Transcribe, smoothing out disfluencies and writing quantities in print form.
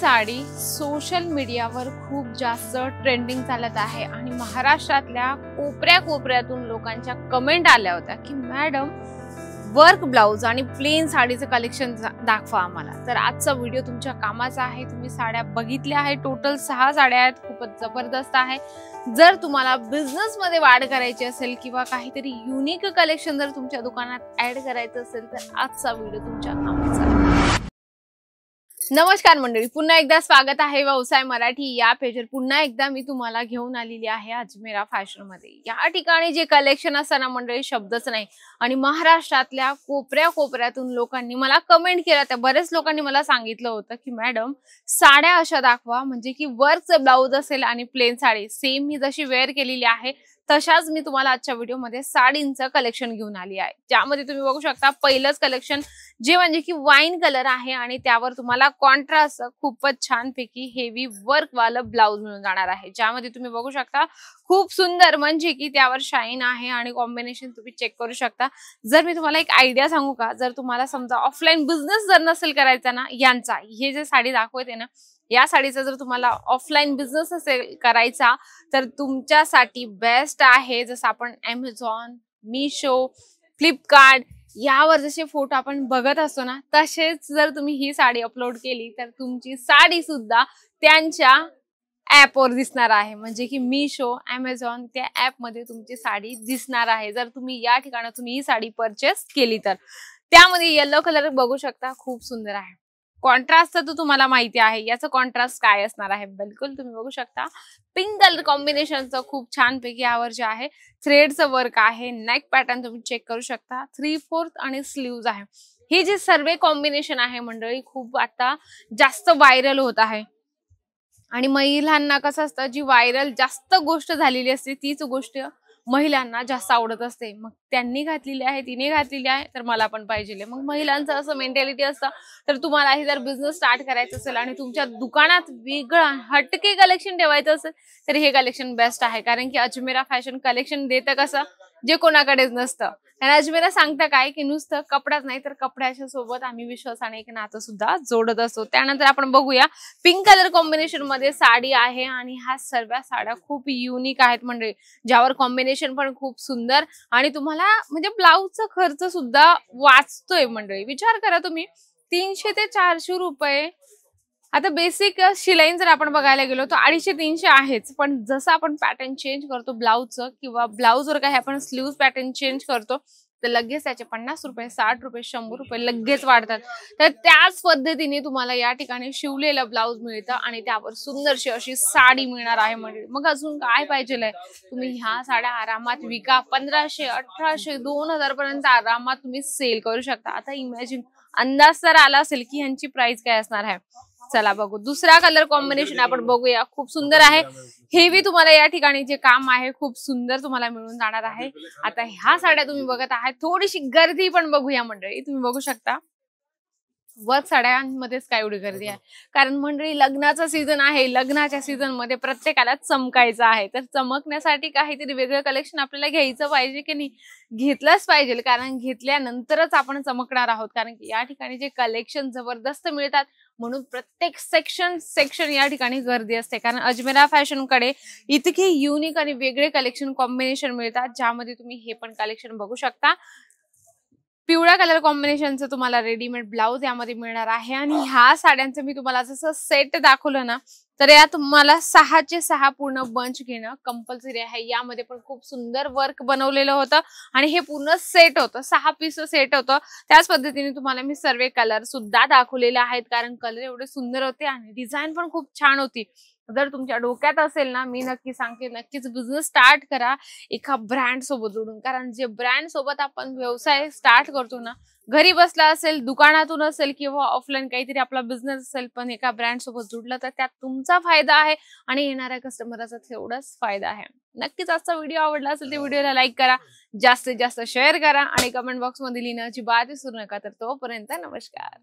Sari social मीडियावर खूप जास्त ट्रेंडिंग चालत आहे आणि महाराष्ट्रातल्या कोपऱ्या कोपऱ्यातून लोकांच्या कमेंट आल्या होत्या की मॅडम वर्क ब्लाउज आणि प्लेन साडीचं कलेक्शन दाखवा आम्हाला। तर आजचा व्हिडिओ तुमच्या कामाचा आहे। तुम्ही साड्या बघितल्या आहेत, टोटल 6 साड्या आहेत, खूपच जबरदस्त आहे। जर तुम्हाला बिझनेस मध्ये वाढ करायची असेल किंवा काहीतरी युनिक कलेक्शन जर तुमच्या दुकानात ऍड करायचं असेल तर आजचा व्हिडिओ तुमच्या कामाचा आहे। नमस्कार मंडळी, पुन्हा एकदा स्वागत आहे व्यवसाय मराठी या पेजवर। पुन्हा एकदा मी तुम्हाला घेऊन आलेली आहे अजमेरा फॅशन मध्ये। या ठिकाणी जे कलेक्शन असताना मंडळी शब्दच नाही आणि महाराष्ट्रातल्या कोपऱ्या कोपऱ्यातून लोकांनी मला कमेंट केला। त्या बरेच लोकांनी मला सांगितलं होतं की मॅडम साड्या अशा दाखवा, म्हणजे की वर्कचं ब्लाउज असेल आणि प्लेन साडी सेम मी जशी वेअर केलेली आहे तशाच मी तुम्हाला आजच्या व्हिडिओमध्ये साडींचं कलेक्शन घेऊन आली आहे। ज्यामध्ये तुम्ही बघू शकता पहिलंच कलेक्शन जे म्हणजे की वाईन कलर आहे आणि त्यावर तुम्हाला कॉन्ट्रास्ट खूपच छान पैकी हेवी वर्क वालं ब्लाउज मिळून जाणार आहे। ज्यामध्ये तुम्ही बघू शकता खूप सुंदर, म्हणजे की त्यावर शाईन आहे आणि कॉम्बिनेशन तुम्ही चेक करू शकता। जर मी तुम्हाला एक आयडिया सांगू का, जर तुम्हाला समजा ऑफलाईन बिझनेस जर नसेल करायचा ना, यांचा हे जे साडी दाखवते ना या साडीचा जर तुम्हाला ऑफलाईन बिझनेस असेल करायचा तर तुमच्यासाठी बेस्ट आहे। जसं आपण Amazon, मीशो, फ्लिपकार्ट यावर जसे फोटो आपण बघत असतो ना, तसेच जर तुम्ही ही साडी अपलोड केली तर तुमची साडी सुद्धा त्यांच्या ऍपवर दिसणार आहे। म्हणजे की मीशो, Amazon त्या ऍप मध्ये तुमची साडी दिसणार आहे जर तुम्ही या ठिकाणातून ही साडी परचेस केली तर। त्यामध्ये येलो कलर बघू शकता, खूप सुंदर आहे। कॉन्ट्रास्ट तर तुम्हाला माहिती आहे याचं कॉन्ट्रास्ट काय असणार आहे, बिलकुल तुम्ही बघू शकता पिंक कलर कॉम्बिनेशनचं खूप छान पैकी यावर जे आहे थ्रेडचं वर्क आहे। नेक पॅटर्न तुम्ही चेक करू शकता, 3/4 आणि स्लीव्ज आहे। हे जे सर्व कॉम्बिनेशन आहे मंडळी खूप आता जास्त व्हायरल होत आहे आणि महिलांना कसं असतं, जी व्हायरल जास्त गोष्ट झालेली असते तीच गोष्ट महिलांना जास्त आवडत असते। मग त्यांनी घातलेली आहे, तिने घातलेली आहे तर मला पण पाहिजे। मग महिलांचं असं मेंटॅलिटी असतं। तर तुम्हालाही जर बिझनेस स्टार्ट करायचं असेल आणि तुमच्या दुकानात वेगळं हटके कलेक्शन ठेवायचं असेल तर हे कलेक्शन बेस्ट आहे। कारण की अजमेरा फॅशन कलेक्शन देतं कसं जे कोणाकडेच नसतं। आणि अजमेरा सांगता काय की नुसतं कपडाच नाही तर कपड्याच्या सोबत आम्ही विश्वासाने एक नातं सुद्धा जोडत असतो। त्यानंतर आपण बघूया पिंक कलर कॉम्बिनेशन मध्ये साडी आहे आणि ह्या सर्व साड्या खूप युनिक आहेत म्हणजे ज्यावर कॉम्बिनेशन पण खूप सुंदर आणि तुम्हाला म्हणजे ब्लाउजचा खर्च सुद्धा वाचतोय मंडळी। विचार करा तुम्ही 300 ते 400 रुपये। आता बेसिक शिलाई जर आपण बघायला गेलो तर 250-300 आहेच, पण जसं आपण पॅटर्न चेंज करतो ब्लाउजचं किंवा ब्लाउजवर काही आपण स्लीव्ह पॅटर्न चेंज करतो तर लगेच त्याचे 50 रुपये, 60 रुपये, 100 रुपये लगेच वाढतात। तर त्याच पद्धतीने तुम्हाला या ठिकाणी शिवलेलं ब्लाउज मिळतं आणि त्यावर सुंदरशी अशी साडी मिळणार आहे। म्हणजे मग अजून काय पाहिजे, तुम्ही ह्या साड्या आरामात विका 1500, 1800, 2000 पर्यंत आरामात तुम्ही सेल करू शकता। आता इमॅजिन अंदाज तर आला असेल की ह्यांची प्राइस काय असणार आहे। चला बघू दुसरा कलर कॉम्बिनेशन आपण बघूया, खूप सुंदर आहे। हेवी तुम्हाला या ठिकाणी जे काम आहे खूप सुंदर तुम्हाला मिळून जाणार आहे। आता ह्या साड्या तुम्ही बघत आहात, थोडीशी गर्दी पण बघूया मंडळी। तुम्ही बघू शकता वर्क साड्यांमध्येच काय एवढी गर्दी आहे, कारण मंडळी लग्नाचा सीझन आहे। लग्नाच्या सीझन मध्ये प्रत्येकाला चमकायचं आहे, तर चमकण्यासाठी काहीतरी वेगळं कलेक्शन आपल्याला घ्यायचं पाहिजे की नाही, घेतलंच पाहिजे। कारण घेतल्यानंतरच आपण चमकणार आहोत। कारण की या ठिकाणी जे कलेक्शन जबरदस्त मिळतात म्हणून प्रत्येक सेक्शन या ठिकाणी गर्दी असते। कारण अजमेरा फॅशन कडे इतके युनिक आणि वेगळे कलेक्शन कॉम्बिनेशन मिळतात, ज्यामध्ये तुम्ही हे पण कलेक्शन बघू शकता। पिवळ्या कलर कॉम्बिनेशनचं तुम्हाला रेडीमेड ब्लाउज यामध्ये मिळणार आहे आणि ह्या साड्यांचं मी तुम्हाला जसं सेट दाखवलं ना, तर यात तुम्हाला 6चे 6 पूर्ण बंच घेणं कंपल्सरी आहे। यामध्ये पण खूप सुंदर वर्क बनवलेलं होतं आणि हे पूर्ण सेट होतं, 6 पीस सेट होतं। त्याच पद्धतीने तुम्हाला मी सर्व कलर सुद्धा दाखवलेले आहेत, कारण कलर एवढे सुंदर होते आणि डिझाईन पण खूप छान होती। जर तुमच्या डोक्यात असेल ना, मी नक्की सांगते नक्कीच बिझनेस स्टार्ट करा एका ब्रँड सोबत जोडून। कारण जे ब्रँड सोबत आपण व्यवसाय स्टार्ट करतो ना, घरी बसला असेल, दुकानातून असेल किंवा ऑफलाईन काहीतरी आपला बिझनेस असेल, पण एका ब्रँड सोबत जोडलं तर त्यात तुमचा फायदा आहे आणि येणाऱ्या कस्टमरचा तेवढाच फायदा आहे। नक्कीच आजचा व्हिडिओ आवडला असेल तर व्हिडिओला लाईक करा, जास्तीत जास्त शेअर करा आणि कमेंट बॉक्स मध्ये लिहिण्याची अजिबात विसरू नका। तर तोपर्यंत नमस्कार।